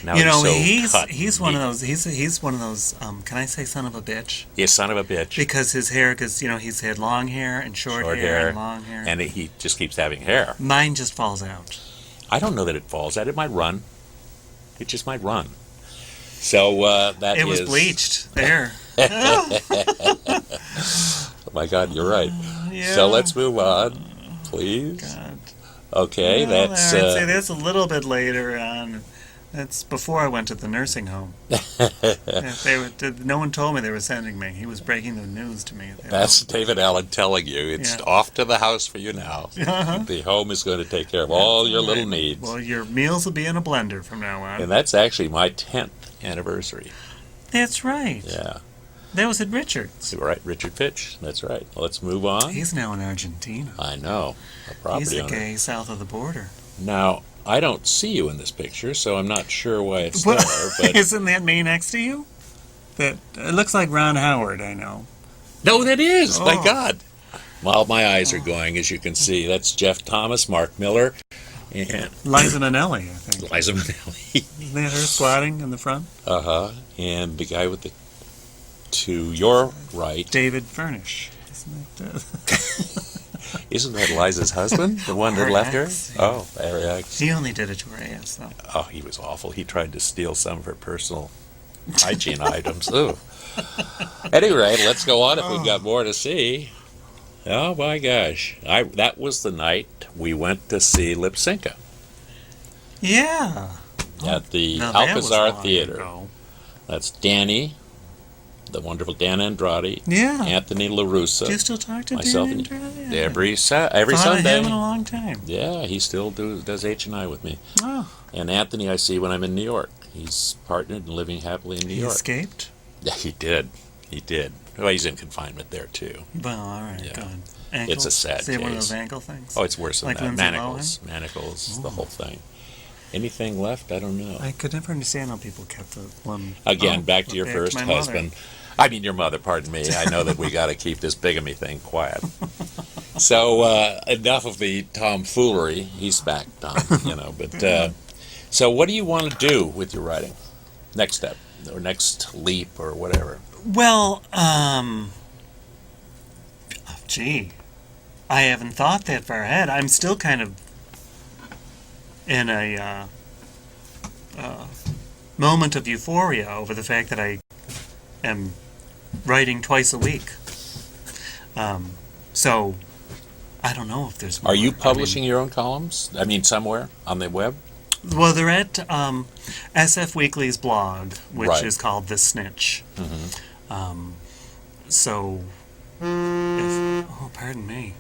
Now he's so he's one of those. He's one of those. Can I say son of a bitch? Yeah, son of a bitch. Because his hair, he's had long hair and short hair and long hair, and he just keeps having hair. Mine just falls out. I don't know that it falls out. It might run. It just might run. So it was bleached there. Oh my God, you're right. Yeah. So let's move on, please. God. Okay, well, I'd say that's a little bit later on. That's before I went to the nursing home. No one told me they were sending me. He was breaking the news to me. That's David Allen telling you. It's off to the house for you now. Uh-huh. The home is going to take care of all your little needs. Well, your meals will be in a blender from now on. And that's actually my 10th anniversary. That's right. Yeah. That was at Richard's. Right, Richard Fitch. That's right. Let's move on. He's now in Argentina. I know. A property He's a owner. gay south of the border. Now, I don't see you in this picture, so I'm not sure why it's there. But isn't that me next to you? That it looks like Ron Howard, I know. No, that is. Oh. My God. Well, my eyes are going, as you can see. That's Jeff Thomas, Mark Miller, and Liza Minnelli, I think. Liza Minnelli. Isn't that her squatting in the front? Uh-huh. And the guy with the to your right, David Furnish. Isn't that Liza's husband, the one that left her? Yeah. Oh, her ex. He only did it to her ass, though. Oh, he was awful. He tried to steal some of her personal hygiene items. Ooh. Anyway, let's go on if we've got more to see. Oh my gosh! That was the night we went to see Lipsinka. Yeah. At the Alcazar Theater. That's Danny. The wonderful Dan Andrade, Anthony LaRussa. Do you still talk to myself Dan Andrade? Every Sunday. Thought of him in a long time. Yeah, he still does H&I with me. Oh. And Anthony I see when I'm in New York. He's partnered and living happily in New York. He escaped? Yeah, he did. He did. Well, he's in confinement there, too. Well, all right, good. Ankles? It's a sad case. One of those ankle things? Oh, it's worse than that. Manacles. Manacles, the whole thing. Anything left? I don't know. I could never understand how people kept the one... Again, back to your first husband. I mean, your mother, pardon me. I know that we got to keep this bigamy thing quiet. So, enough of the tomfoolery. He's back, Tom, But, so what do you want to do with your writing? Next step, or next leap, or whatever? Well, gee, I haven't thought that far ahead. I'm still kind of in a moment of euphoria over the fact that I am writing twice a week. So I don't know if there's more. Are you publishing your own columns? I mean, somewhere on the web? Well, they're at SF Weekly's blog, which is called The Snitch. Mm-hmm. So, pardon me.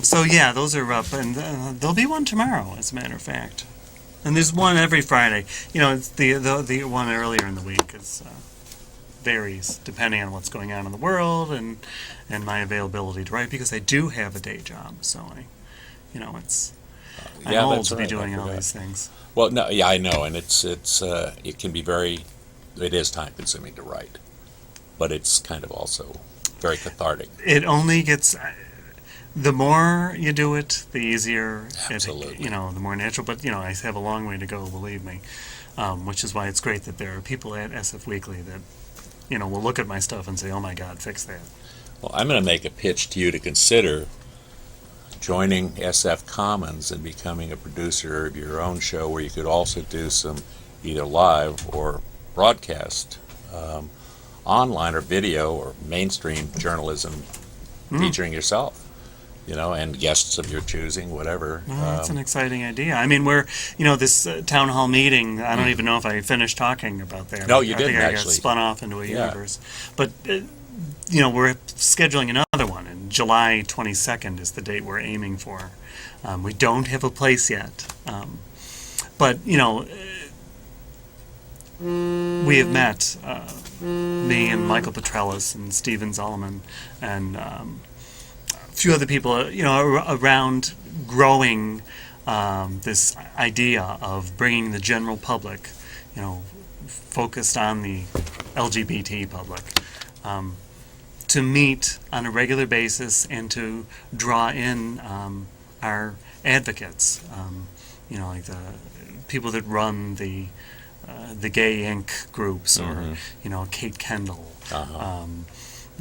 So yeah, those are up, and there'll be one tomorrow, as a matter of fact. And there's one every Friday. It's the one earlier in the week is varies depending on what's going on in the world and my availability to write, because I do have a day job. So I'm old to be doing all these things. Well, no, yeah, I know, and it can be it is time consuming to write, but it's kind of also very cathartic. It only gets. The more you do it, the easier. Absolutely. The more natural. But I have a long way to go, believe me. Which is why it's great that there are people at SF Weekly that, will look at my stuff and say, "Oh my God, fix that." Well, I'm going to make a pitch to you to consider joining SF Commons and becoming a producer of your own show, where you could also do some either live or broadcast, online or video or mainstream journalism featuring yourself. And guests of your choosing, whatever. Well, that's an exciting idea. I mean, we're, this town hall meeting, I don't even know if I finished talking about that. No, you didn't, I actually. got spun off into a universe. But, we're scheduling another one, and July 22nd is the date we're aiming for. We don't have a place yet. But, we have met, me and Michael Petrellis and Steven Zolman and few other people, around growing this idea of bringing the general public, focused on the LGBT public, to meet on a regular basis and to draw in our advocates, like the people that run the Gay Inc. groups, or Kate Kendall,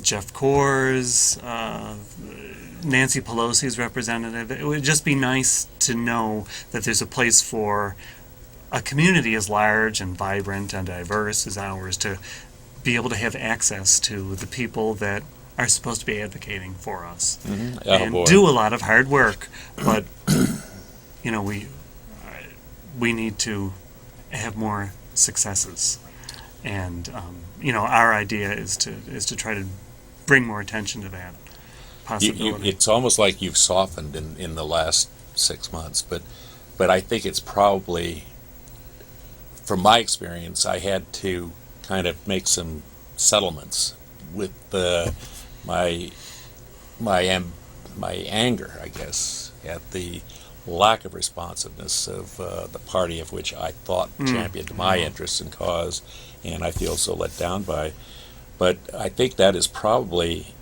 Jeff Kors, Nancy Pelosi's representative. It would just be nice to know that there's a place for a community as large and vibrant and diverse as ours to be able to have access to the people that are supposed to be advocating for us and do a lot of hard work. But we need to have more successes, and our idea is to try to bring more attention to that possibility. It's almost like you've softened in the last 6 months, but I think it's probably, from my experience, I had to kind of make some settlements with my anger, I guess, at the lack of responsiveness of the party of which I thought championed my interests and cause, and I feel so let down by. But I think that is probably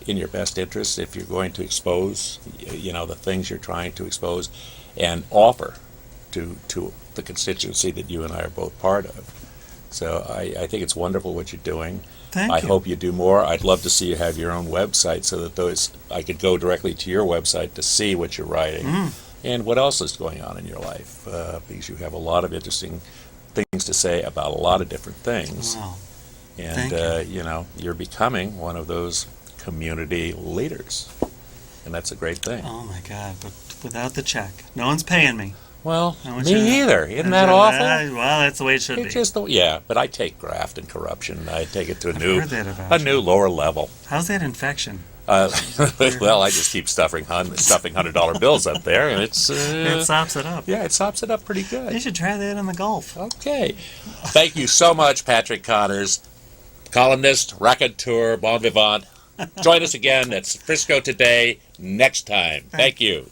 in your best interest if you're going to expose, the things you're trying to expose and offer to the constituency that you and I are both part of. So I think it's wonderful what you're doing. Thank I you. hope you do more. I'd love to see you have your own website so that I could go directly to your website to see what you're writing and what else is going on in your life, because you have a lot of interesting things to say about a lot of different things. Wow. And, Thank you're becoming one of those community leaders. And that's a great thing. Oh my God! But without the check, no one's paying me. Well, I want you to- me either. Isn't that awful? Well, that's the way it should be. It's just but I take graft and corruption. I take it to I've heard that about you. new lower level. How's that infection? Well, I just keep stuffing $100 bills up there, and it's It sops it up. yeah, it sops it up pretty You good. should try that in the Gulf. Okay, thank you so much, Patrick Connors, columnist, raconteur, bon vivant. Join us again at Frisco Today next time. Thank you.